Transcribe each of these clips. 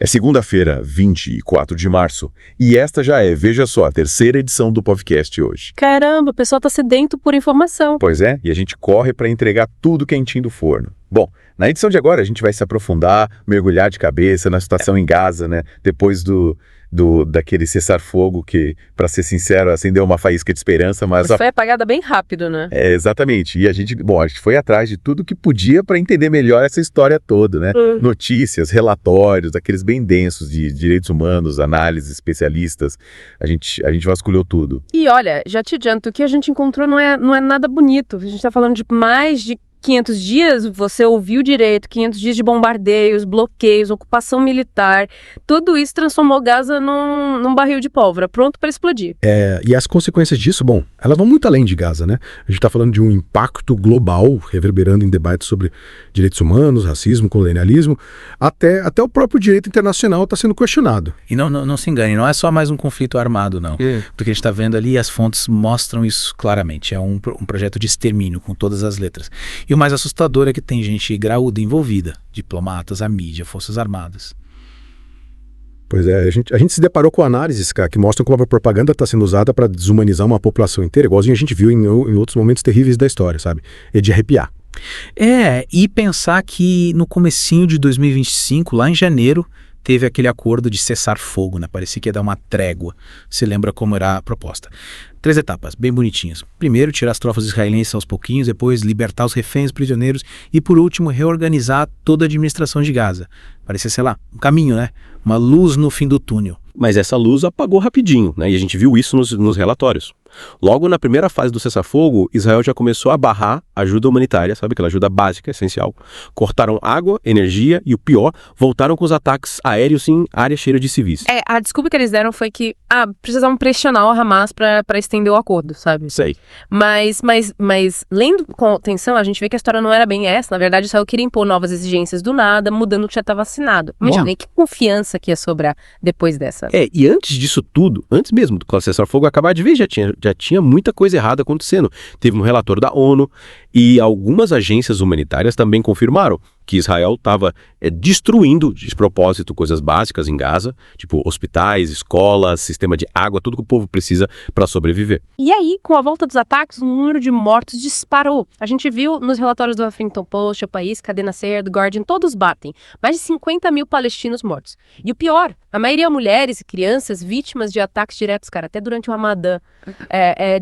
É segunda-feira, 24 de março, e esta já é, veja só, a terceira edição do podcast hoje. Caramba, o pessoal tá sedento por informação. Pois é, e a gente corre para entregar tudo quentinho do forno. Bom, na edição de agora a gente vai se aprofundar, mergulhar de cabeça na situação em Gaza, né? Depois daquele cessar-fogo que, para ser sincero, acendeu uma faísca de esperança, mas... Foi apagada bem rápido, né? É, exatamente. E a gente foi atrás de tudo que podia para entender melhor essa história toda, né? Notícias, relatórios, aqueles bem densos de direitos humanos, análises, especialistas. A gente vasculhou tudo. E olha, já te adianto, o que a gente encontrou não é nada bonito. A gente tá falando de mais de 500 dias, você ouviu direito, 500 dias de bombardeios, bloqueios, ocupação militar, tudo isso transformou Gaza num barril de pólvora, pronto para explodir. E as consequências disso, elas vão muito além de Gaza, né? A gente está falando de um impacto global, reverberando em debates sobre direitos humanos, racismo, colonialismo, até o próprio direito internacional está sendo questionado. E não se engane, não é só mais um conflito armado, não. Do que a gente está vendo ali, as fontes mostram isso claramente. É um projeto de extermínio, com todas as letras. E o mais assustador é que tem gente graúda envolvida, diplomatas, a mídia, forças armadas. Pois é, a gente se deparou com análises, cara, que mostram como a propaganda está sendo usada para desumanizar uma população inteira, igualzinho a gente viu em outros momentos terríveis da história, sabe? É de arrepiar. E pensar que no comecinho de 2025, lá em janeiro, teve aquele acordo de cessar fogo, né? Parecia que ia dar uma trégua. Você lembra como era a proposta? 3 etapas, bem bonitinhas. Primeiro, tirar as tropas israelenses aos pouquinhos, depois libertar os reféns, prisioneiros e, por último, reorganizar toda a administração de Gaza. Parecia, sei lá, um caminho, né? Uma luz no fim do túnel. Mas essa luz apagou rapidinho, né? E a gente viu isso nos relatórios. Logo na primeira fase do cessar-fogo, Israel já começou a barrar ajuda humanitária, sabe? Aquela ajuda básica, essencial. Cortaram água, energia e, o pior, voltaram com os ataques aéreos em área cheia de civis. A desculpa que eles deram foi que precisavam pressionar o Hamas para estender o acordo, sabe? Sei. Mas lendo com atenção, a gente vê que a história não era bem essa. Na verdade, Israel queria impor novas exigências do nada, mudando o que já estava assinado. Imagina, que confiança que ia sobrar depois dessa. E antes disso tudo, antes mesmo do cessar-fogo acabar de vez, já tinha muita coisa errada acontecendo. Teve um relatório da ONU e algumas agências humanitárias também confirmaram que Israel estava destruindo de propósito coisas básicas em Gaza, tipo hospitais, escolas, sistema de água, tudo que o povo precisa para sobreviver. E aí, com a volta dos ataques, o número de mortos disparou. A gente viu nos relatórios do Huffington Post, O País, Cadena Ser, do Guardian, todos batem. Mais de 50 mil palestinos mortos. E o pior, a maioria mulheres e crianças vítimas de ataques diretos, cara, até durante o Ramadã,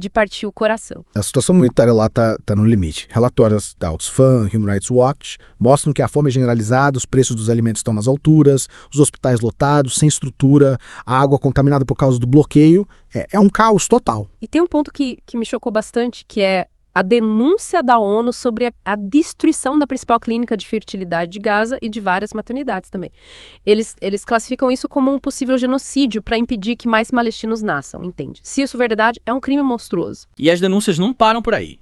de partir o coração. A situação humanitária lá tá no limite. Relatórios da Oxfam, Human Rights Watch, mostram que a fome é generalizada, os preços dos alimentos estão nas alturas, os hospitais lotados, sem estrutura, a água contaminada por causa do bloqueio. É um caos total. E tem um ponto que me chocou bastante, que é a denúncia da ONU sobre a destruição da principal clínica de fertilidade de Gaza e de várias maternidades também. Eles classificam isso como um possível genocídio para impedir que mais palestinos nasçam, entende? Se isso é verdade, é um crime monstruoso. E as denúncias não param por aí.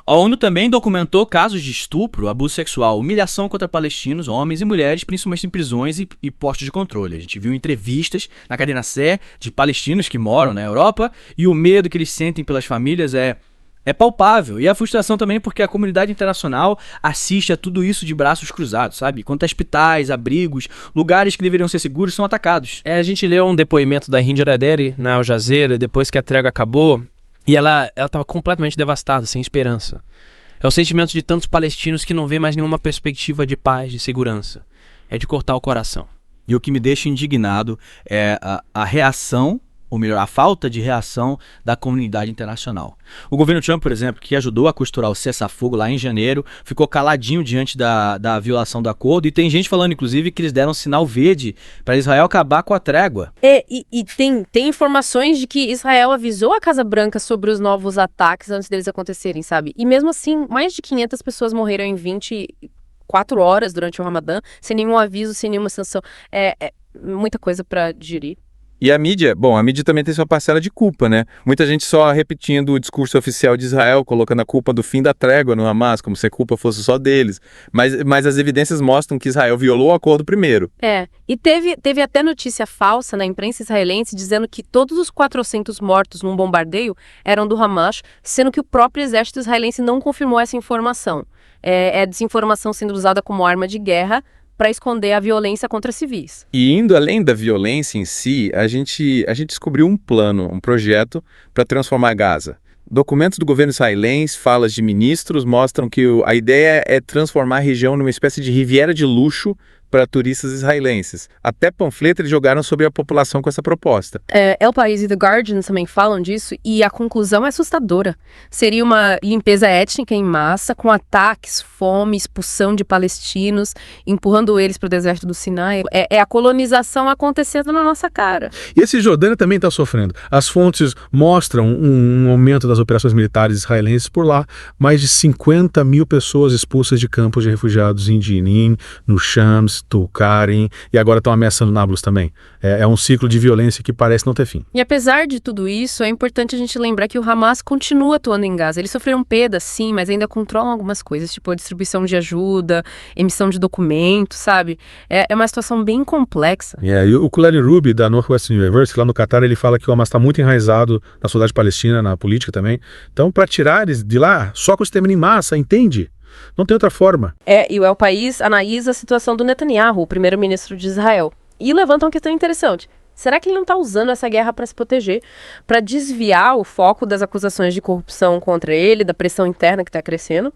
A ONU também documentou casos de estupro, abuso sexual, humilhação contra palestinos, homens e mulheres, principalmente em prisões e postos de controle. A gente viu entrevistas na Cadena Ser de palestinos que moram na Europa e o medo que eles sentem pelas famílias é palpável. E a frustração também porque a comunidade internacional assiste a tudo isso de braços cruzados, sabe? Enquanto hospitais, abrigos, lugares que deveriam ser seguros são atacados. A gente leu um depoimento da Hind Araderi na Al Jazeera depois que a trégua acabou. E ela estava completamente devastada, sem esperança. É o sentimento de tantos palestinos que não vê mais nenhuma perspectiva de paz, de segurança. É de cortar o coração. E o que me deixa indignado é a reação, ou melhor, a falta de reação da comunidade internacional. O governo Trump, por exemplo, que ajudou a costurar o cessar-fogo lá em janeiro, ficou caladinho diante da violação do acordo, e tem gente falando, inclusive, que eles deram sinal verde para Israel acabar com a trégua. E tem informações de que Israel avisou a Casa Branca sobre os novos ataques antes deles acontecerem, sabe? E mesmo assim, mais de 500 pessoas morreram em 24 horas durante o Ramadã, sem nenhum aviso, sem nenhuma sanção. É muita coisa para digerir. E a mídia também tem sua parcela de culpa, né? Muita gente só repetindo o discurso oficial de Israel, colocando a culpa do fim da trégua no Hamas, como se a culpa fosse só deles. Mas as evidências mostram que Israel violou o acordo primeiro. E teve até notícia falsa na imprensa israelense dizendo que todos os 400 mortos num bombardeio eram do Hamas, sendo que o próprio exército israelense não confirmou essa informação. É desinformação sendo usada como arma de guerra para esconder a violência contra civis. E indo além da violência em si, a gente descobriu um plano, um projeto para transformar Gaza. Documentos do governo israelense, falas de ministros mostram que a ideia é transformar a região numa espécie de riviera de luxo para turistas israelenses. Até panfleto eles jogaram sobre a população com essa proposta. El País e The Guardian também falam disso e a conclusão é assustadora. Seria uma limpeza étnica em massa, com ataques, fome, expulsão de palestinos, empurrando eles para o deserto do Sinai. É a colonização acontecendo na nossa cara. E esse Jordânia também está sofrendo. As fontes mostram um aumento das operações militares israelenses por lá. Mais de 50 mil pessoas expulsas de campos de refugiados em Jenin, no Shams, Tulkarem, e agora estão ameaçando Nablus também. É um ciclo de violência que parece não ter fim. E apesar de tudo isso, é importante a gente lembrar que o Hamas continua atuando em Gaza. Eles sofreram perdas, sim, mas ainda controlam algumas coisas, tipo a distribuição de ajuda, emissão de documentos, sabe? É uma situação bem complexa. E o Kulani Ruby, da Northwestern University, lá no Catar, ele fala que o Hamas está muito enraizado na sociedade palestina, na política também. Então, para tirar eles de lá, só com o extermínio em massa, entende? Não tem outra forma. E o El País analisa a situação do Netanyahu, o primeiro-ministro de Israel, e levanta uma questão interessante. Será que ele não está usando essa guerra para se proteger, para desviar o foco das acusações de corrupção contra ele, da pressão interna que está crescendo?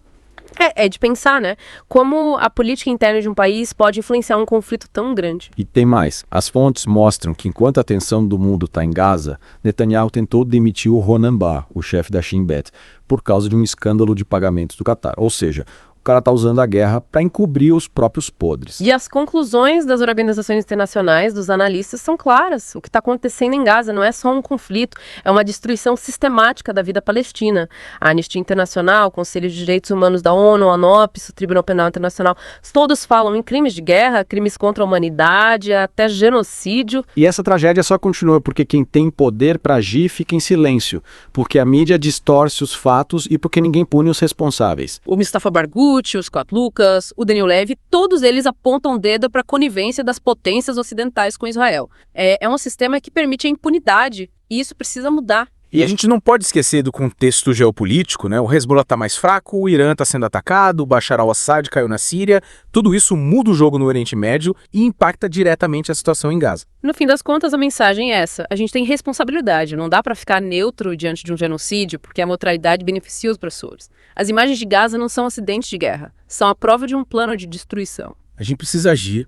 É de pensar, né? Como a política interna de um país pode influenciar um conflito tão grande. E tem mais. As fontes mostram que enquanto a atenção do mundo está em Gaza, Netanyahu tentou demitir o Ronan Bar, o chefe da Shin Bet, por causa de um escândalo de pagamentos do Catar. Ou seja, o cara está usando a guerra para encobrir os próprios podres. E as conclusões das organizações internacionais, dos analistas, são claras. O que está acontecendo em Gaza não é só um conflito, é uma destruição sistemática da vida palestina. A Anistia Internacional, o Conselho de Direitos Humanos da ONU, a ANOPS, o Tribunal Penal Internacional, todos falam em crimes de guerra, crimes contra a humanidade, até genocídio. E essa tragédia só continua porque quem tem poder para agir fica em silêncio, porque a mídia distorce os fatos e porque ninguém pune os responsáveis. O Mustafa Barghouti, o Scott Lucas, o Daniel Levy, todos eles apontam o dedo para a conivência das potências ocidentais com Israel. É um sistema que permite a impunidade e isso precisa mudar. E a gente não pode esquecer do contexto geopolítico, né? O Hezbollah está mais fraco, o Irã está sendo atacado, o Bashar al-Assad caiu na Síria. Tudo isso muda o jogo no Oriente Médio e impacta diretamente a situação em Gaza. No fim das contas, a mensagem é essa. A gente tem responsabilidade. Não dá para ficar neutro diante de um genocídio, porque a mortalidade beneficia os opressores. As imagens de Gaza não são acidentes de guerra. São a prova de um plano de destruição. A gente precisa agir.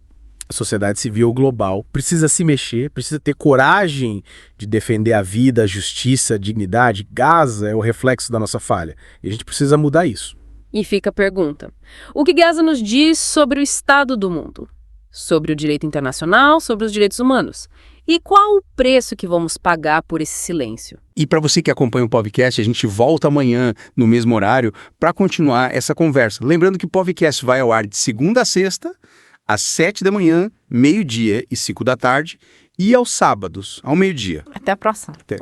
A sociedade civil global precisa se mexer, precisa ter coragem de defender a vida, a justiça, a dignidade. Gaza é o reflexo da nossa falha e a gente precisa mudar isso. E fica a pergunta: o que Gaza nos diz sobre o estado do mundo? Sobre o direito internacional, sobre os direitos humanos? E qual o preço que vamos pagar por esse silêncio? E para você que acompanha o podcast, a gente volta amanhã no mesmo horário para continuar essa conversa. Lembrando que o podcast vai ao ar de segunda a sexta, às 7 da manhã, meio-dia e 5 da tarde, e aos sábados, ao meio-dia. Até a próxima. Até.